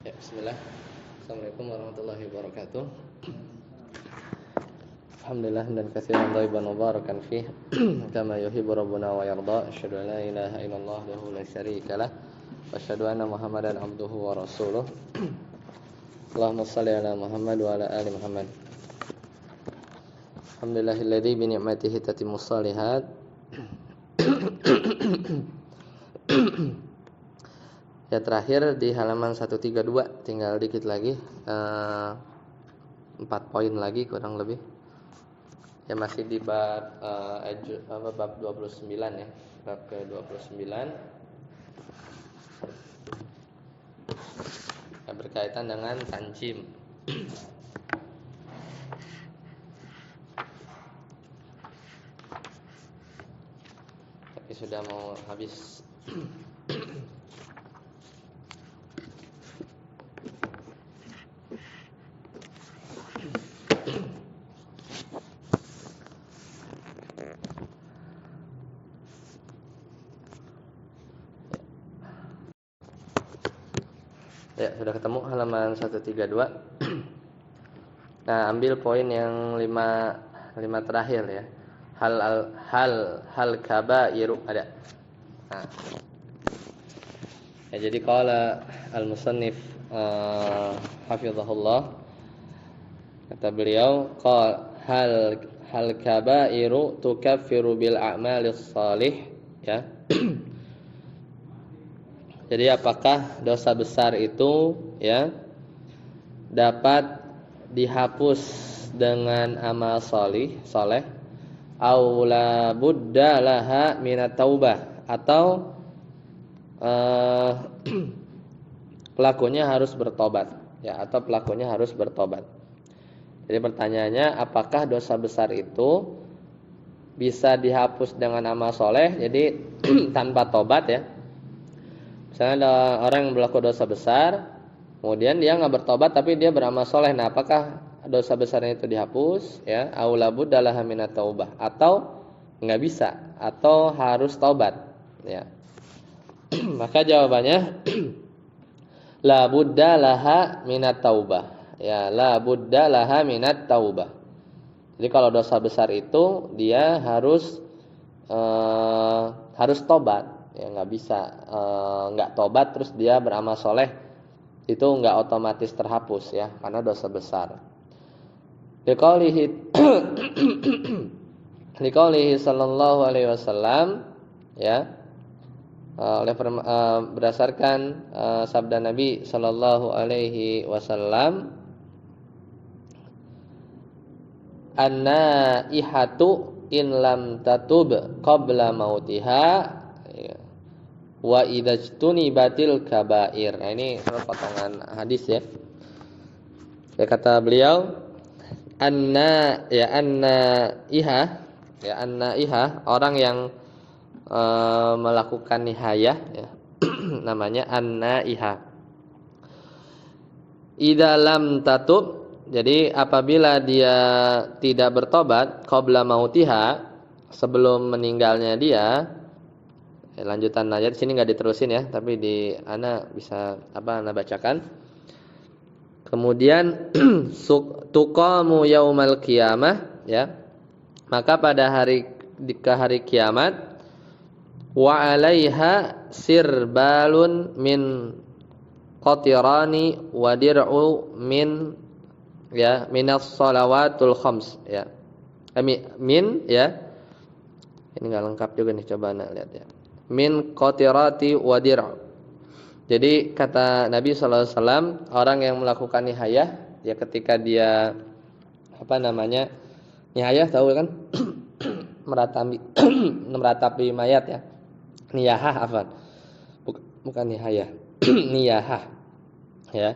Ya, bismillah. Assalamualaikum warahmatullahi wabarakatuh. Alhamdulillah dan katsiran thayyiban mubarakan fih kama yuhibbu rabbuna wa yarda. Asyhadu an la ilaha illallah wahdahu la syarika lah wa asyhadu anna Muhammadan abduhu wa rasuluh. Allahumma shalli ala Muhammad wa ala ali Muhammad. Alhamdulillahilladzi bi ni'matihi tatimmus shalihat. Ya, terakhir di halaman 132, tinggal dikit lagi, 4 poin lagi kurang lebih. Ya, masih di bab bab 29 ya, bab ke-29. Ya, berkaitan dengan tanjim. Tapi sudah mau habis. Ya, sudah ketemu halaman 132. Nah, ambil poin yang 5 terakhir ya. Hal kabairu ada. Nah. Ya, jadi qala al-musannif hafizahullah, kata beliau, hal kabairu tukaffiru bil a'malis salih, ya. Jadi apakah dosa besar itu ya dapat dihapus dengan amal soleh, aula budda laha minat taubah, atau pelakunya harus bertobat ya, atau pelakunya harus bertobat. Jadi pertanyaannya, apakah dosa besar itu bisa dihapus dengan amal soleh, jadi tanpa tobat ya. Misalnya ada orang yang berlaku dosa besar, kemudian dia nggak bertobat tapi dia beramal soleh. Nah, apakah dosa besarnya itu dihapus? Ya, aula budda laha minat taubah, atau nggak bisa, atau harus tobat? Ya, maka jawabannya la budda laha minat taubah. Ya, la budda laha minat taubah. Jadi kalau dosa besar itu dia harus tobat. Ya, nggak bisa nggak tobat terus dia beramal soleh, itu nggak otomatis terhapus ya, karena dosa besar. Liqaulihi sallallahu alaihi wasallam ya, berdasarkan sabda Nabi sallallahu alaihi wasallam, an-naihatu in lam tatub qabla mautiha wa idzajtunibatil kabair. Nah, ini potongan hadis ya. Ya, kata beliau, anna iha, orang yang melakukan nihayah ya, namanya anna iha. Idza lam tatub, jadi apabila dia tidak bertobat qabla mautiha, sebelum meninggalnya dia. Lanjutan ayat sini nggak diterusin ya, tapi di ana bisa ana bacakan. Kemudian tuqamu yaumal qiyamah ya, maka pada hari kiamat, wa 'alaiha sirbalun min qatirani wa dir'u min ya minas shalawatul khams ya. Min ya. Ini enggak lengkap juga nih, coba Anda lihat ya. Min qatirati wa dir'. Jadi kata Nabi sallallahu alaihi wasallam, orang yang melakukan nihayah ya, ketika dia nihayah tahu kan? meratapi mayat ya. Niyahah bukan nihayah. Niyahah ya.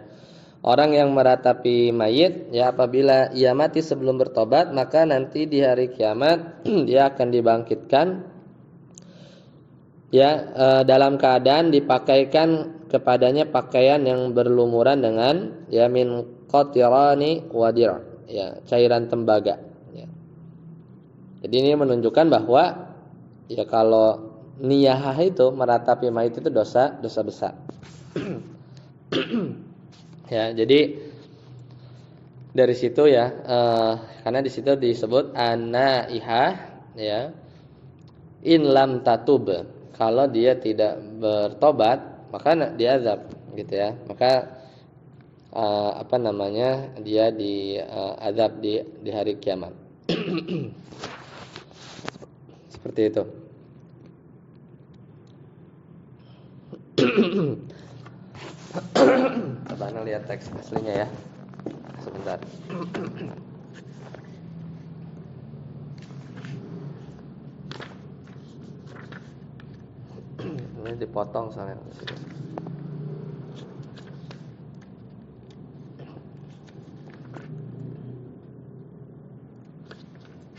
Orang yang meratapi mayit ya, apabila ia mati sebelum bertobat, maka nanti di hari kiamat dia akan dibangkitkan ya, dalam keadaan dipakaikan kepadanya pakaian yang berlumuran dengan ya min qatirani wa dir', ya, cairan tembaga ya. Jadi ini menunjukkan bahwa ya kalau niyahah itu meratapi mayit itu dosa besar. Ya, jadi dari situ ya, karena di situ disebut an-naihah ya, in lam tatub, kalau dia tidak bertobat maka dia azab gitu ya, maka apa namanya, dia di azab di hari kiamat. Seperti itu. Coba Anda lihat teks aslinya ya. Sebentar. Ini dipotong soalnya.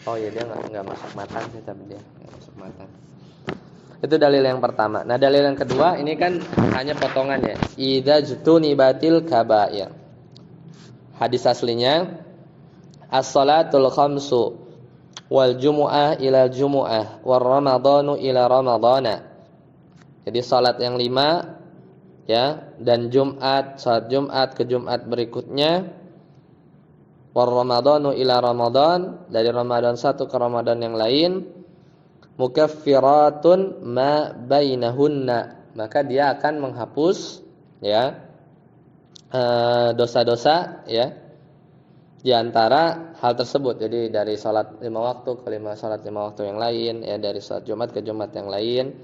Oh iya, dia nggak masuk matan sih, tapi dia nggak masuk matan. Itu dalil yang pertama. Nah, dalil yang kedua ini kan hanya potongan ya. Idza jutunibatil kaba'ir. Hadis aslinya as-salatul khamsu wal jumu'ah ila jumu'ah war ramadhanu ila ramadhana. Jadi salat yang 5 ya, dan salat Jumat ke Jumat berikutnya, war ramadhanu ila ramadhan, dari Ramadan satu ke Ramadan yang lain, mukaffiratun ma bainahunna, maka dia akan menghapus ya dosa-dosa ya di antara hal tersebut. Jadi dari salat 5 waktu ke salat 5 waktu yang lain ya, dari salat Jumat ke Jumat yang lain,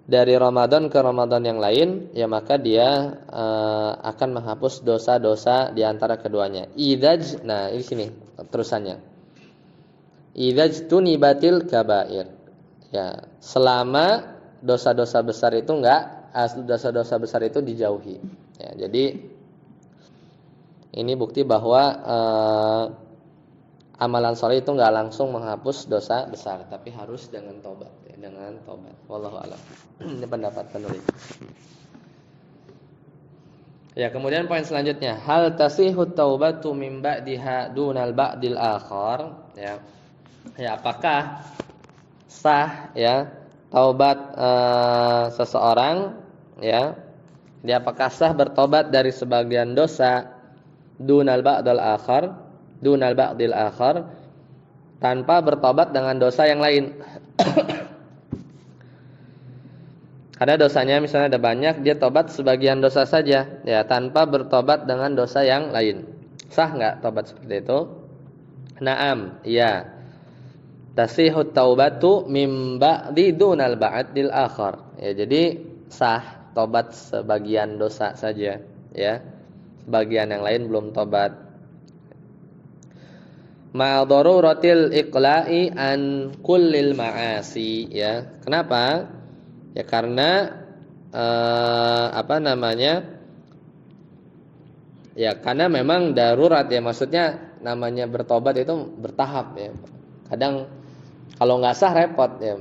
dari Ramadan ke Ramadan yang lain ya, maka dia akan menghapus dosa-dosa di antara keduanya. Nah ini sini terusannya. Idzajtunibatil kabair. Ya, selama dosa-dosa besar itu dosa-dosa besar itu dijauhi. Ya, jadi ini bukti bahwa amalan soleh itu enggak langsung menghapus dosa besar, tapi harus dengan tobat, ya, dengan tobat. Wallahu a'lam. Ini pendapat penulis. Ya, kemudian poin selanjutnya, hal tasihut taubatu min ba'diha dunal ba'dil akhar, ya. Ya, apakah sah ya taubat seseorang ya? Dia apakah sah bertobat dari sebagian dosa dunal ba'dil akhar tanpa bertobat dengan dosa yang lain? Karena dosanya misalnya ada banyak, dia tobat sebagian dosa saja ya, tanpa bertobat dengan dosa yang lain. Sah enggak tobat seperti itu? Naam, iya. Tasihut taubatu mim ba'di dunal ba'dil akhar. Ya, jadi sah tobat sebagian dosa saja ya. Sebagian yang lain belum tobat. Ma daruratil iqla'i an kullil ma'asi ya. Kenapa? Ya karena apa namanya? Ya karena memang darurat ya, maksudnya namanya bertobat itu bertahap ya. Kadang kalau nggak sah repot ya.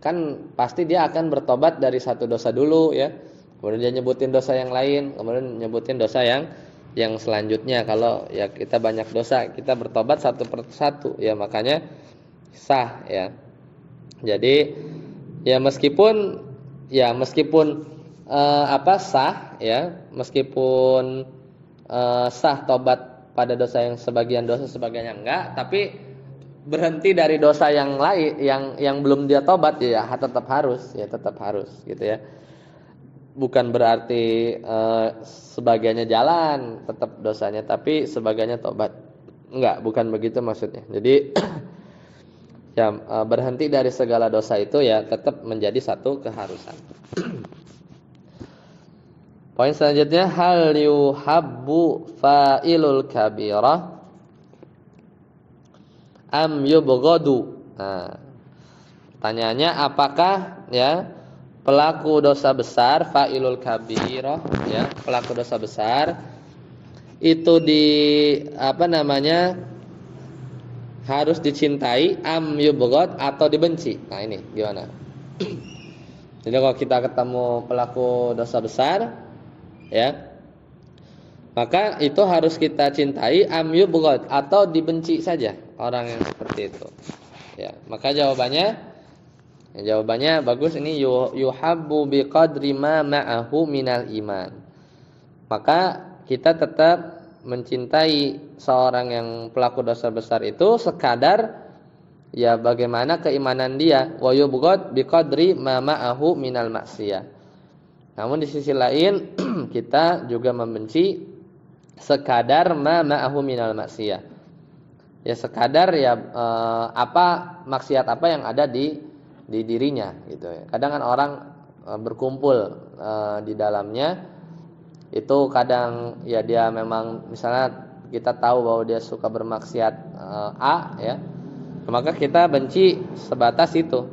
Kan pasti dia akan bertobat dari satu dosa dulu ya. Kemudian dia nyebutin dosa yang lain, kemudian nyebutin dosa yang selanjutnya. Kalau ya kita banyak dosa, kita bertobat satu persatu ya, makanya sah ya. Jadi ya meskipun sah ya, meskipun sah tobat pada dosa yang sebagian yang enggak, tapi berhenti dari dosa yang lain yang belum dia tobat ya, tetap harus gitu ya. Bukan berarti sebagiannya jalan tetap dosanya, tapi sebagiannya tobat. Enggak, bukan begitu maksudnya. Jadi ya berhenti dari segala dosa itu ya tetap menjadi satu keharusan. Poin selanjutnya, hal yuhabbu fa'ilul kabirah am yubghadu. Nah, pertanyaannya, apakah ya pelaku dosa besar, fa'ilul kabirah ya, pelaku dosa besar itu harus dicintai, am yubghad, atau dibenci. Nah, ini gimana? Jadi kalau kita ketemu pelaku dosa besar ya, maka itu harus kita cintai, am yubghad, atau dibenci saja orang yang seperti itu. Ya, maka jawabannya bagus ini, yuhabbu biqadri ma ma'ahu minal iman. maka kita tetap mencintai seorang yang pelaku dosa besar itu sekadar ya bagaimana keimanan dia, wa yubghad biqadri ma ma'ahu minal maksiyah. Namun di sisi lain kita juga membenci sekadar ma ma'ahu minal maksiyah. Ya sekadar ya apa maksiat apa yang ada di dirinya gitu ya. Kadang kan orang berkumpul di dalamnya itu kadang ya dia memang misalnya kita tahu bahwa dia suka bermaksiat A ya, maka kita benci sebatas itu.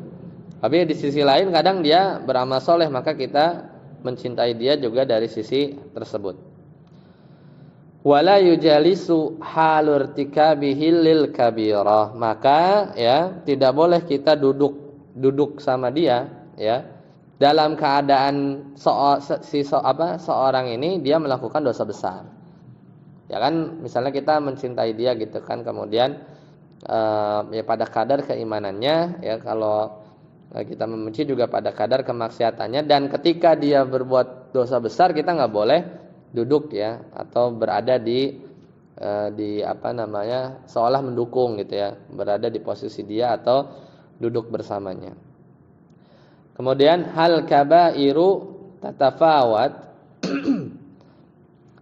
Tapi di sisi lain kadang dia beramal soleh, maka kita mencintai dia juga dari sisi tersebut. Wala yujalisu halurtikabihi lil kabirah, maka ya tidak boleh kita duduk sama dia ya dalam keadaan seorang ini dia melakukan dosa besar. Ya kan misalnya kita mencintai dia gitu kan, kemudian ya pada kadar keimanannya ya, kalau kita membenci juga pada kadar kemaksiatannya, dan ketika dia berbuat dosa besar kita nggak boleh duduk ya atau berada di apa namanya seolah mendukung gitu ya, berada di posisi dia atau duduk bersamanya. Kemudian hal kabairu tatafawat,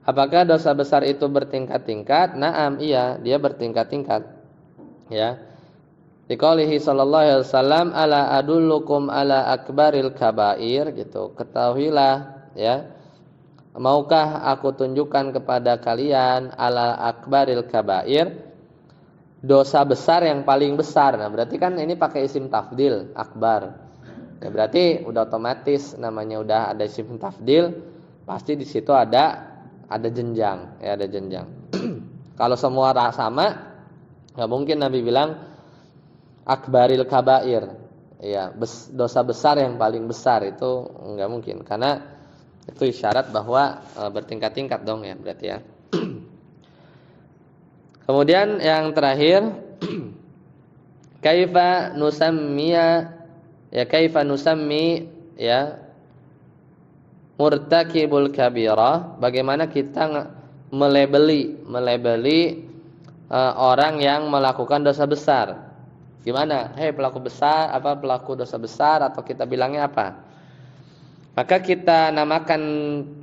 apakah dosa besar itu bertingkat-tingkat? Naam, iya, dia bertingkat-tingkat. Ya. Diqaulihi sallallahu alaihi wasallam, ala adullukum ala akbaril kabair gitu. Ketahuilah ya. Maukah aku tunjukkan kepada kalian ala akbaril kabair, dosa besar yang paling besar. Nah, berarti kan ini pakai isim tafdil, akbar. Ya berarti udah otomatis namanya udah ada isim tafdil, pasti di situ ada jenjang, ya ada jenjang. Kalau semua sama, nggak mungkin Nabi bilang akbaril kabair, ya dosa besar yang paling besar, itu nggak mungkin, karena itu isyarat bahwa bertingkat-tingkat dong ya berarti ya. Kemudian yang terakhir, kaifa nusammi ya murtakibul kabirah, bagaimana kita melabeli orang yang melakukan dosa besar. Gimana? Pelaku dosa besar, atau kita bilangnya apa? Maka kita namakan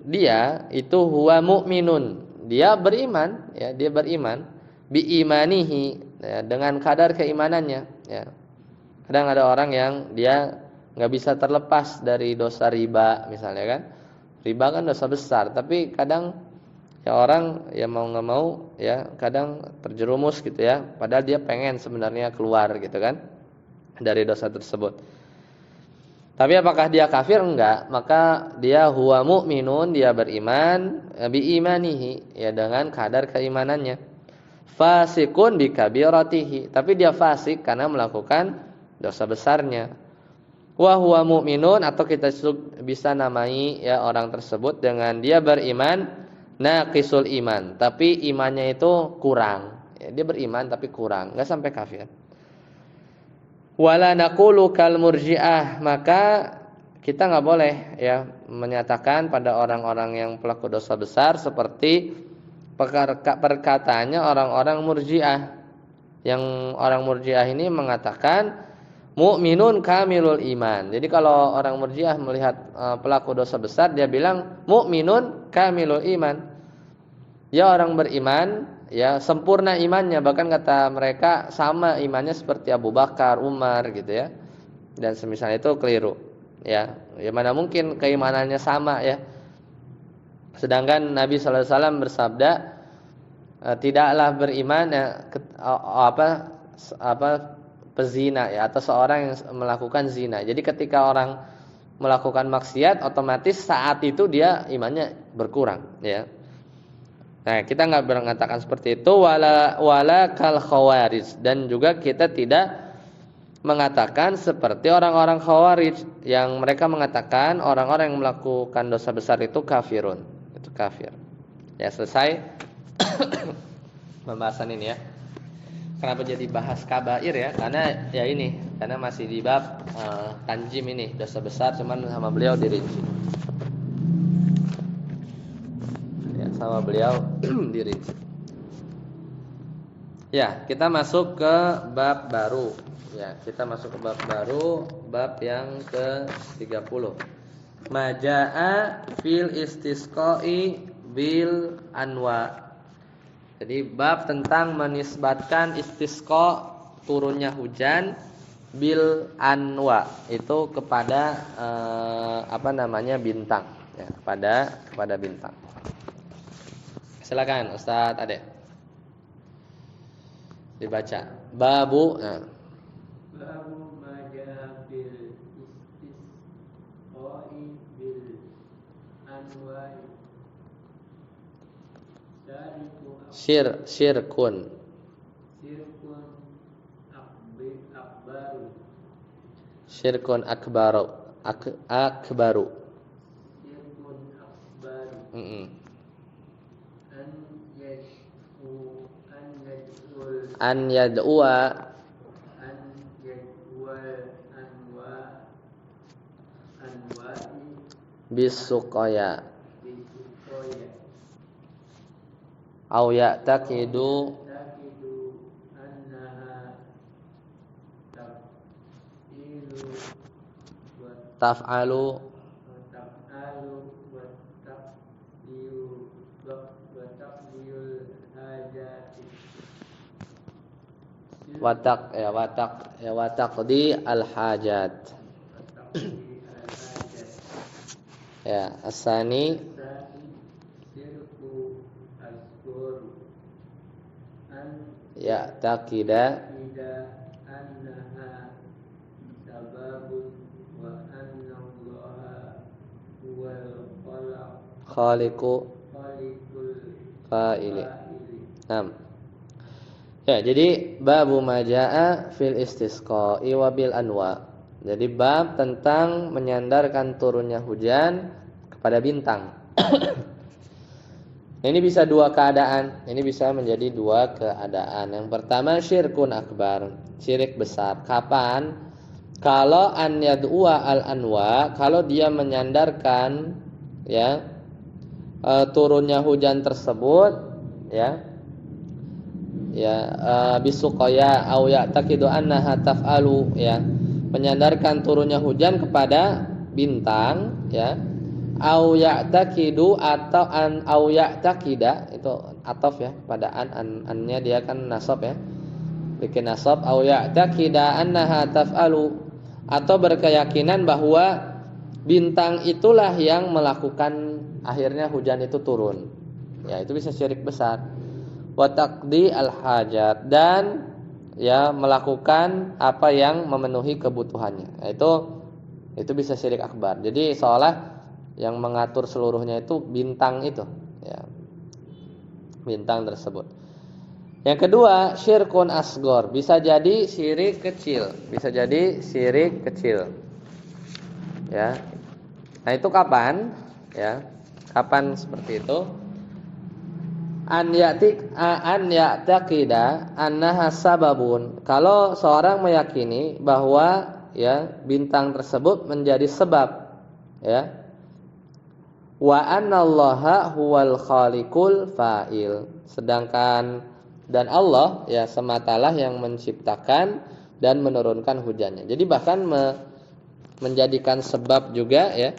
dia itu huwa mu'minun. Dia beriman, ya, dia beriman bi imanihi, ya, dengan kadar keimanannya, ya. Kadang ada orang yang dia nggak bisa terlepas dari dosa riba misalnya kan. Riba kan dosa besar, tapi kadang ya orang ya mau nggak mau ya kadang terjerumus gitu ya. Padahal dia pengen sebenarnya keluar gitu kan dari dosa tersebut. Tapi apakah dia kafir? Enggak. Maka dia huwa mu'minun, dia beriman bi imanihi, ya dengan kadar keimanannya. Fasikun bi kabiratihi, tapi dia fasik karena melakukan dosa besarnya. Wa huwa mu'minun, atau kita bisa namai ya orang tersebut dengan dia beriman naqisul iman, tapi imannya itu kurang. Ya, dia beriman tapi kurang, enggak sampai kafir. Wala naqulu kal murji'ah, maka kita enggak boleh ya menyatakan pada orang-orang yang pelaku dosa besar seperti perkataannya orang-orang murji'ah. Yang orang murji'ah ini mengatakan mu'minun kamilul iman. Jadi kalau orang murji'ah melihat pelaku dosa besar, dia bilang mu'minun kamilul iman. Ya orang beriman, ya sempurna imannya, bahkan kata mereka sama imannya seperti Abu Bakar, Umar gitu ya. Dan semisal itu keliru. Ya, ya mana mungkin keimanannya sama ya. Sedangkan Nabi sallallahu alaihi wasallam bersabda, tidaklah beriman ya, pezina ya, atau seorang yang melakukan zina. Jadi ketika orang melakukan maksiat, otomatis saat itu dia imannya berkurang ya. Nah, kita enggak mengatakan seperti itu, wala kal khawarij, dan juga kita tidak mengatakan seperti orang-orang khawarij yang mereka mengatakan orang-orang yang melakukan dosa besar itu kafirun, itu kafir. Ya, selesai pembahasan ini ya. Kenapa jadi bahas kabair ya? Karena masih di bab tanjim ini, dosa besar, cuman sama beliau dirinci. sama beliau dirinci. Ya, kita masuk ke bab baru. Ya, kita masuk ke bab baru, bab yang ke-30. Majaa fil istisqai bil anwa. Jadi bab tentang menisbatkan istisqa, turunnya hujan, bil anwa itu kepada bintang, ya, kepada bintang. Silakan Ustaz Ade dibaca babu. Babu majaa fil istisqai bil anwa. Syirkun akbaru. Syirkun akbaru. Akbaru. Syirkun akbaru. An yad'uwa anwa'i bisuqaya au ya'taqidu annaha taf'ilu taf'alu wa taqdiru hajati wa taqdi al hajat. Ya, asani sirku asgor ya taqida annaha sababun wa anna allaha huwal khaliqul fa'ili. Naam. Ya, jadi babu majaa fil istisqa'i wa bil anwa. Jadi bab tentang menyandarkan turunnya hujan kepada bintang. Ini bisa dua keadaan. Ini bisa menjadi dua keadaan. Yang pertama syirkun akbar, syirik besar. Kapan? Kalau an yad'uwa al anwa, kalau dia menyandarkan ya turunnya hujan tersebut ya bisuqaya au ya'taqidu annaha taf'alu, ya, menyandarkan turunnya hujan kepada bintang, ya, au ya'taqidu atau an au ya'taqida, itu ataf ya pada annya dia kan nasab ya, bikin nasab, au ya'taqida annaha taf'alu, atau berkeyakinan bahwa bintang itulah yang melakukan akhirnya hujan itu turun, ya, itu bisa syirik besar. Wa taqdi al hajat, dan ya melakukan apa yang memenuhi kebutuhannya. Itu bisa syirik akbar. Jadi seolah yang mengatur seluruhnya itu bintang itu, ya. Bintang tersebut. Yang kedua, syirkun asgor, bisa jadi syirik kecil, bisa jadi syirik kecil. Ya. Nah, itu kapan? Ya. Kapan seperti itu? An ya'taqida annaha sababun, kalau seorang meyakini bahwa ya bintang tersebut menjadi sebab, ya, wa annallaha huwal khaliqul fa'il, sedangkan dan Allah ya sematalah yang menciptakan dan menurunkan hujannya. Jadi bahkan menjadikan sebab juga ya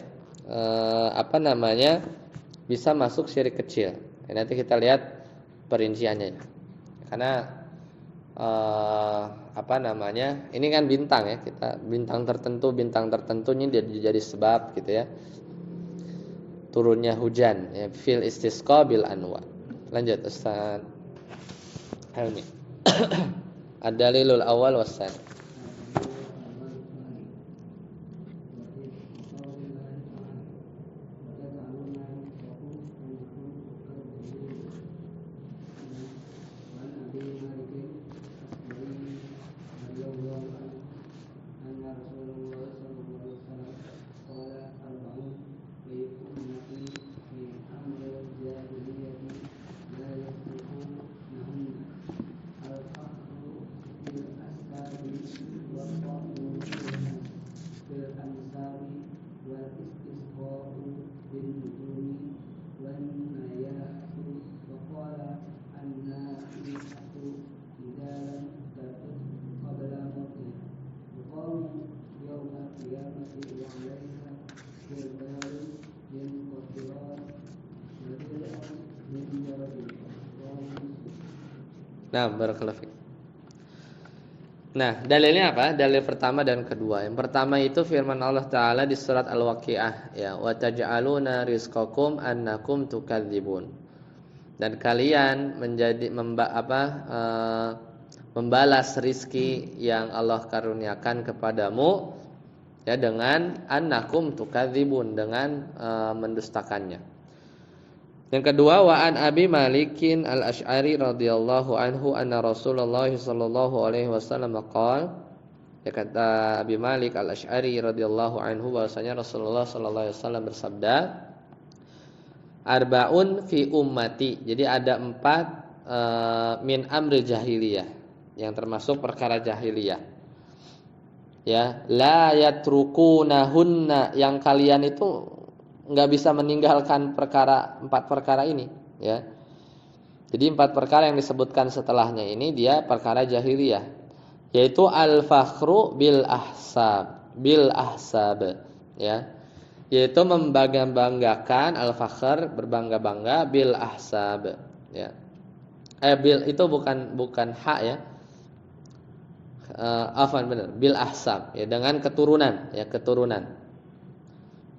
bisa masuk syirik kecil. Nanti kita lihat perinciannya. Karena ini kan bintang ya, kita bintang tertentu ini jadi sebab gitu ya. Turunnya hujan ya, fil istisqa bil anwa. Lanjut Ustaz Helmi. Ad-dalilul awal wasan. Nah, barakallahu fiik. Nah, dalilnya apa? Dalil pertama dan kedua. Yang pertama itu firman Allah Ta'ala di surat Al-Waqiah, ya, wa taj'aluna rizqakum annakum tukadzibun. Dan kalian menjadi membalas rizki yang Allah karuniakan kepadamu, ya, dengan annakum tukadzibun, dengan mendustakannya. Yang kedua, wa an Abi Malikin Al-Asy'ari radhiyallahu anhu anna Rasulullah sallallahu alaihi wasallam qala, ya, kata Abi Malik Al-Asy'ari radhiyallahu anhu bahwasanya Rasulullah sallallahu alaihi wasallam bersabda, arba'un fi ummati. Jadi ada 4 min amri jahiliyah, yang termasuk perkara jahiliyah. Ya, la yatrukunahunna, yang kalian itu enggak bisa meninggalkan 4 perkara ini, ya. Jadi 4 perkara yang disebutkan setelahnya ini dia perkara jahiliyah, yaitu al-fakhru bil ahsab, ya. Yaitu membangga-banggakan, al-fakhr berbangga-bangga, bil ahsab, ya. Bil itu bukan hak, ya. Afwan, benar, bil ahsab, ya, dengan keturunan, ya, keturunan.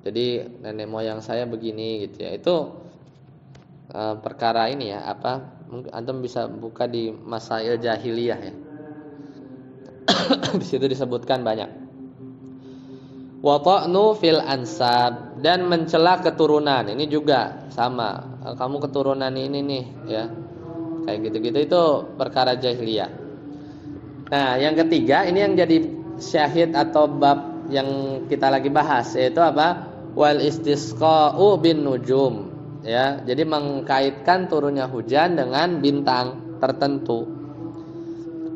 Jadi nenek moyang saya begini gitu, ya. Itu perkara ini, ya, apa? Antum bisa buka di Masail Jahiliyah, ya. Di situ disebutkan banyak. Wa ta'nu fil ansab, dan mencela keturunan. Ini juga sama. Kamu keturunan ini nih, ya. Kayak gitu-gitu, itu perkara jahiliyah. Nah, yang ketiga ini yang jadi syahid atau bab yang kita lagi bahas, yaitu apa? Wal istisqa'u bin nujum, ya. Jadi mengkaitkan turunnya hujan dengan bintang tertentu.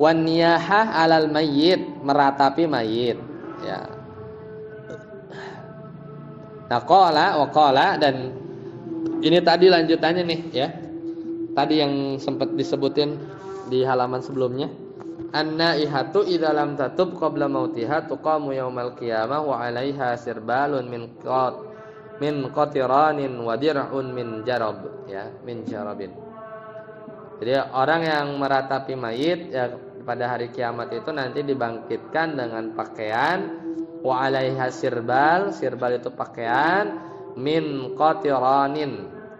Wan niyahah 'alal mayyit, meratapi mayit, ya. Nah, qala, dan ini tadi lanjutannya nih, ya. Tadi yang sempat disebutin di halaman sebelumnya. An-naihatu idza lam tatub qabla mautiha tuqamu yaumal qiyamah wa 'alaiha sirbalun min qatiranin wa dir'un min jarab, ya, min jarabin. Jadi orang yang meratapi mayit, ya, pada hari kiamat itu nanti dibangkitkan dengan pakaian, wa 'alaiha sirbal itu pakaian, min qatiranin,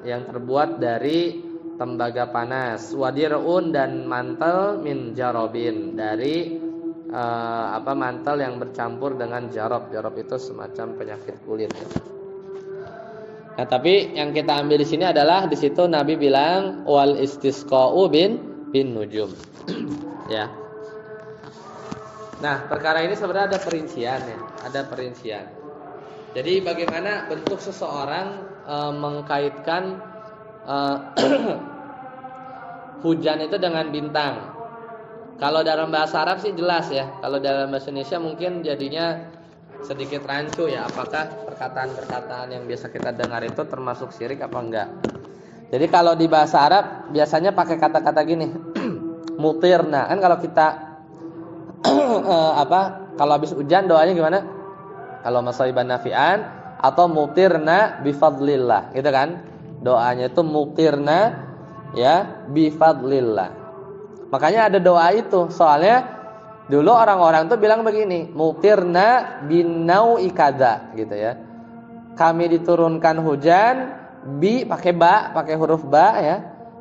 yang terbuat dari tembaga panas, wadirun, dan mantel, min jarobin, dari mantel yang bercampur dengan jarob. Jarob itu semacam penyakit kulit, ya. Nah, tapi yang kita ambil di sini adalah di situ Nabi bilang wal istisqa'u bin nujum. Ya. Nah, perkara ini sebenarnya ada perincian, ya. Ada perincian. Jadi bagaimana bentuk seseorang mengkaitkan hujan itu dengan bintang. Kalau dalam bahasa Arab sih jelas, ya. Kalau dalam bahasa Indonesia mungkin jadinya sedikit rancu, ya. Apakah perkataan-perkataan yang biasa kita dengar itu termasuk syirik apa enggak? Jadi kalau di bahasa Arab biasanya pakai kata-kata gini. Mutirna. Kan kalau kita kalau habis hujan doanya gimana? Kalau masaiban nafi'an atau mutirna bifadlillah, gitu kan? Doanya itu mutirna, ya, bifadlillah. Makanya ada doa itu. Soalnya dulu orang-orang tuh bilang begini, mutirna binau'i kadza, gitu, ya. Kami diturunkan hujan pakai huruf ba, ya.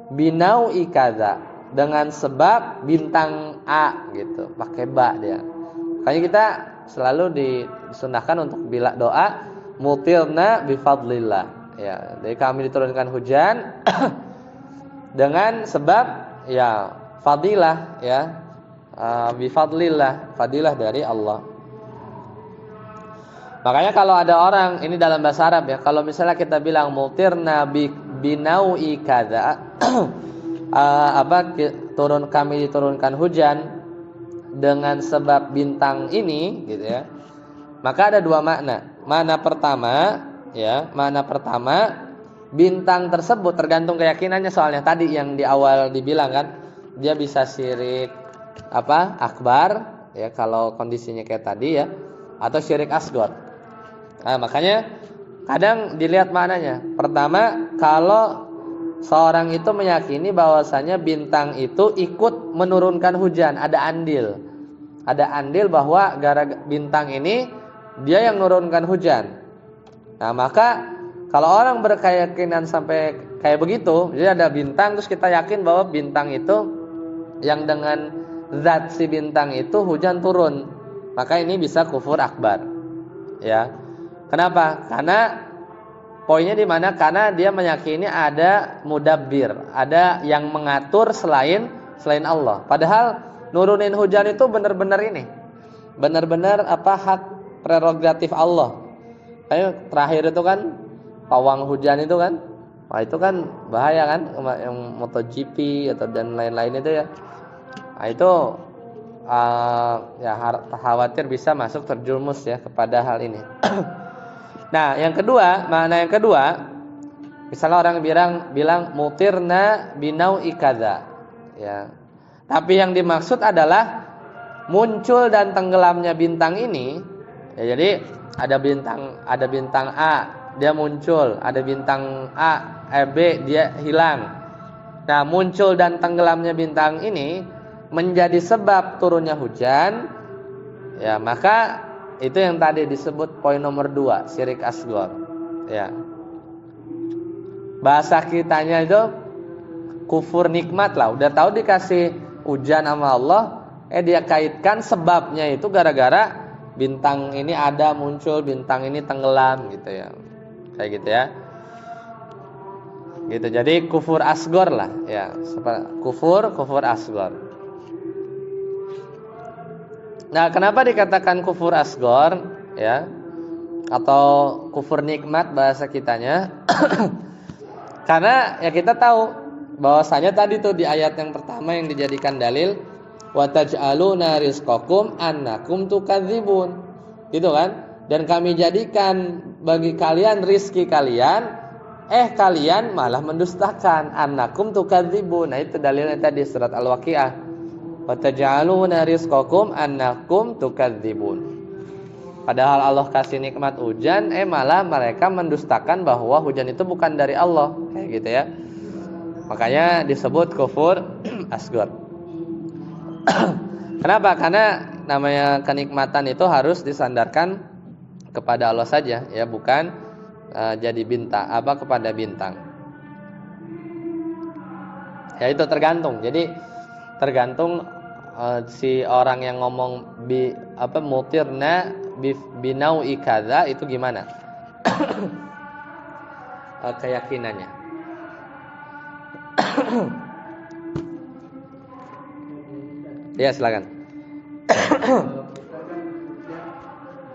Binau'i kadza, dengan sebab bintang A, gitu. Pakai ba dia. Makanya kita selalu disunahkan untuk bila doa mutirna bifadlillah. Ya, jadi kami diturunkan hujan dengan sebab, ya, fadilah, ya, bifadlillah, fadilah dari Allah. Makanya kalau ada orang, ini dalam bahasa Arab, ya, kalau misalnya kita bilang mutirna binau'i kadza, kami diturunkan hujan dengan sebab bintang ini, gitu, ya. Maka ada 2 makna. Makna pertama, bintang tersebut tergantung keyakinannya, soalnya tadi yang di awal dibilang kan, dia bisa syirik akbar, ya, kalau kondisinya kayak tadi, ya. atau syirik asghar. Nah, makanya kadang dilihat maknanya. Pertama, kalau seorang itu meyakini bahwasanya bintang itu ikut menurunkan hujan, ada andil. Ada andil bahwa gara bintang ini dia yang menurunkan hujan. Nah, maka kalau orang berkeyakinan sampai kayak begitu, jadi ada bintang terus kita yakin bahwa bintang itu yang dengan zat si bintang itu hujan turun, maka ini bisa kufur akbar. Ya. Kenapa? Karena poinnya di mana? Karena dia meyakini ada mudabbir, ada yang mengatur selain Allah. Padahal nurunin hujan itu benar-benar ini. Benar-benar hak prerogatif Allah. Kayak terakhir itu kan pawang hujan itu kan. Wah, itu kan bahaya kan, yang MotoGP atau dan lain-lain itu ya. Nah, itu ya khawatir bisa masuk terjerumus ya kepada hal ini. Nah, yang kedua, makna yang kedua, misalnya orang bilang mutirna binau ikadza, ya. Tapi yang dimaksud adalah muncul dan tenggelamnya bintang ini. Ya, jadi ada bintang A, dia muncul, ada bintang B, dia hilang. Nah, muncul dan tenggelamnya bintang ini menjadi sebab turunnya hujan. Ya, maka itu yang tadi disebut poin nomor 2, syirik asghar. Ya. Bahasa kitanya itu kufur nikmat lah. Udah tahu dikasih hujan sama Allah, dia kaitkan sebabnya itu gara-gara bintang ini ada muncul, bintang ini tenggelam gitu ya. Kayak gitu ya. Gitu. Jadi kufur asghar lah ya. Kufur asghar. Nah, kenapa dikatakan kufur asghar ya? Atau kufur nikmat bahasa kitanya? Karena ya kita tahu bahwasanya tadi tuh di ayat yang pertama yang dijadikan dalil, wa taj'aluna rizqakum annakum tukadzibun. Gitu kan? Dan kami jadikan bagi kalian rizki kalian, kalian malah mendustakan, annakum tukadzibun. Nah, itu dalilnya tadi surat Al-Waqiah. Wa taj'aluna rizqakum annakum tukadzibun. Padahal Allah kasih nikmat hujan, malah mereka mendustakan bahwa hujan itu bukan dari Allah, kayak gitu ya. Makanya disebut kufur asghar. Kenapa? Karena namanya kenikmatan itu harus disandarkan kepada Allah saja, ya, bukan jadi bintang kepada bintang. Ya, itu tergantung. Jadi tergantung si orang yang ngomong mutirna binau ikadza itu gimana keyakinannya. Ya, silakan. Kalau kita kan hujan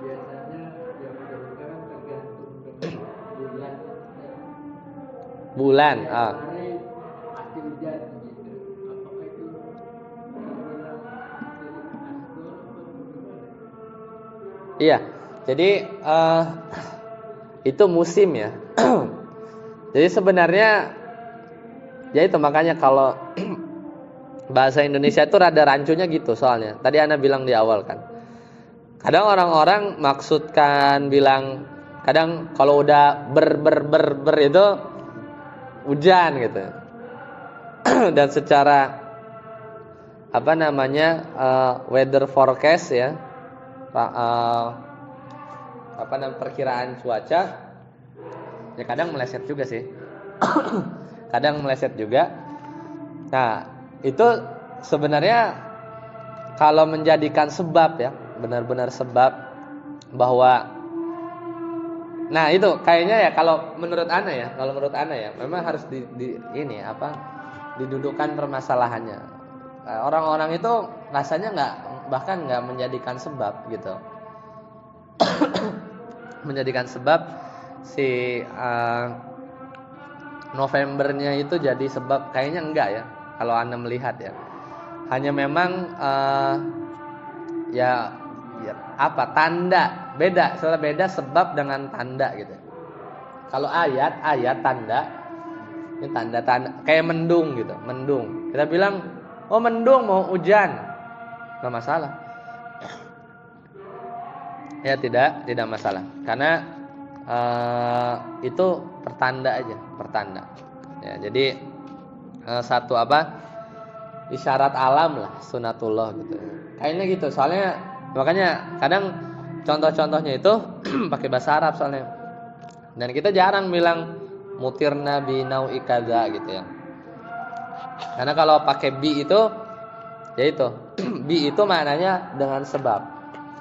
biasanya yang kita kan tergantung dengan Bulan. hari pasti hujan gitu. Apakah itu bilang asghar atau gimana? Iya. Jadi itu musim ya. Jadi sebenarnya ya itu makanya kalau bahasa Indonesia itu rada rancunya gitu soalnya. Tadi Ana bilang di awal kan. Kadang orang-orang maksudkan bilang, kadang kalau udah ber itu hujan gitu. Dan secara weather forecast ya, perkiraan cuaca ya kadang meleset juga sih. Kadang meleset juga. Nah, itu sebenarnya kalau menjadikan sebab ya, benar-benar sebab bahwa, nah itu kayaknya ya kalau menurut Ana ya memang harus didudukkan permasalahannya. Orang-orang itu rasanya bahkan nggak menjadikan sebab gitu. Menjadikan sebab si Novembernya itu jadi sebab, kayaknya enggak ya kalau Anda melihat ya. Hanya memang tanda beda, soalnya beda sebab dengan tanda gitu. Kalau ayat tanda, ini tanda kayak mendung gitu, mendung. Kita bilang, oh mendung mau hujan, nggak masalah. Ya tidak masalah. Karena itu pertanda aja, pertanda. Ya, jadi satu apa? Isyarat alam lah, sunatullah gitu. Kayaknya gitu. Soalnya makanya kadang contoh-contohnya itu pakai bahasa Arab soalnya. Dan kita jarang bilang mutirna bi nau'i kadza gitu ya. Karena kalau pakai bi itu ya itu. Bi itu maknanya dengan sebab.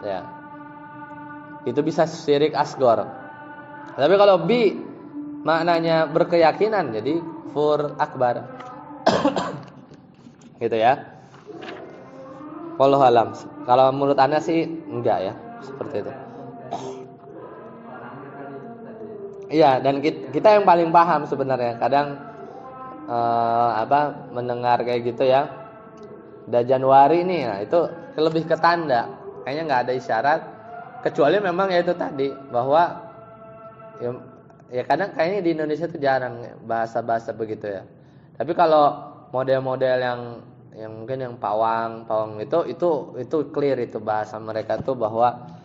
Ya. Itu bisa syirik asgor. Tapi kalau bi maknanya berkeyakinan jadi fur akbar. Gitu ya. Wallahu alam. Kalau menurut Anda sih enggak ya, seperti itu. Iya, dan kita yang paling paham sebenarnya. Kadang mendengar kayak gitu ya. Udah Januari nih, nah itu lebih ke tanda. Kayaknya nggak ada isyarat kecuali memang ya itu tadi bahwa ya kadang kayaknya di Indonesia itu jarang bahasa-bahasa begitu ya. Tapi kalau model-model yang mungkin yang pawang itu clear itu bahasa mereka tuh bahwa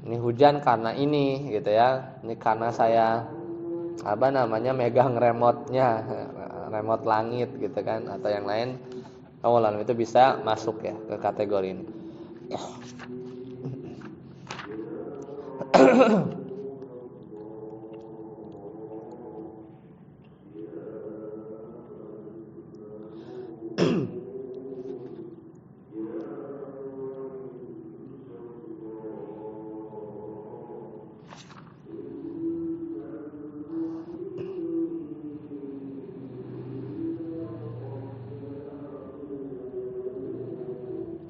ini hujan karena ini gitu ya. Ini karena saya megang remote langit gitu kan atau yang lain. Awalan itu bisa masuk ya ke kategori ini.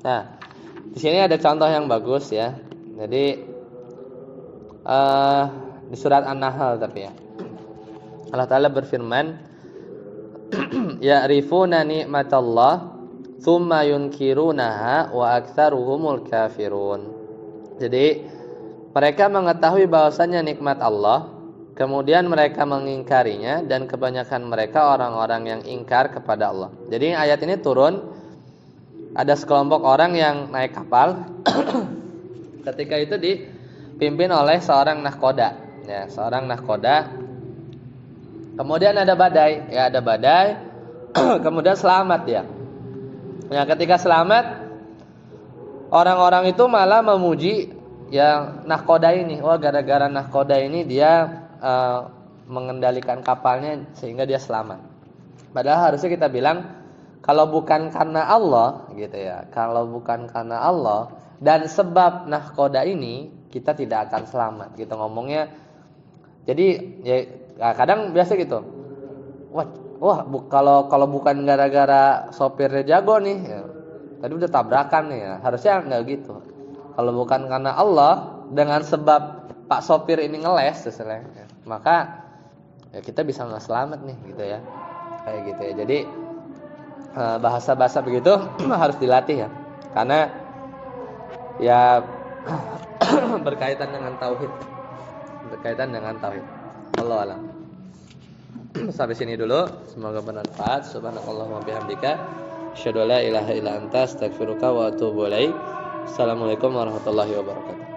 Nah, di sini ada contoh yang bagus ya. Jadi di surat An-Nahl tapi ya. Allah Ta'ala berfirman, "Ya'rifuna ni'matallah, tsumma yunkirunaha wa aktsaruhumul kafirun." Jadi mereka mengetahui bahwasanya nikmat Allah, kemudian mereka mengingkarinya dan kebanyakan mereka orang-orang yang ingkar kepada Allah. Jadi ayat ini turun ada sekelompok orang yang naik kapal ketika itu dipimpin oleh seorang nahkoda ya, seorang nahkoda. Kemudian ada badai kemudian selamat dia ya. Ketika selamat, orang-orang itu malah memuji ya nahkoda ini. Wah, gara-gara nahkoda ini dia mengendalikan kapalnya sehingga dia selamat. Padahal harusnya kita bilang kalau bukan karena Allah gitu ya, kalau bukan karena Allah dan sebab nahkoda ini, kita tidak akan selamat gitu ngomongnya. Jadi ya kadang biasa gitu. Kalau bukan gara-gara sopirnya jago nih ya, tadi udah tabrakan nih ya. Harusnya enggak gitu. Kalau bukan karena Allah dengan sebab Pak sopir ini ngeles ya, maka ya kita bisa nggak selamat nih gitu ya. Kayak gitu ya. Jadi bahasa-bahasa begitu harus dilatih ya, karena ya berkaitan dengan tauhid, Allah alam. Sampai sini dulu, semoga bermanfaat. Subhanakallahumma bihamdika, asyhadu an la ilaha illa anta, astaghfiruka wa atubu ilaik. Assalamualaikum warahmatullahi wabarakatuh.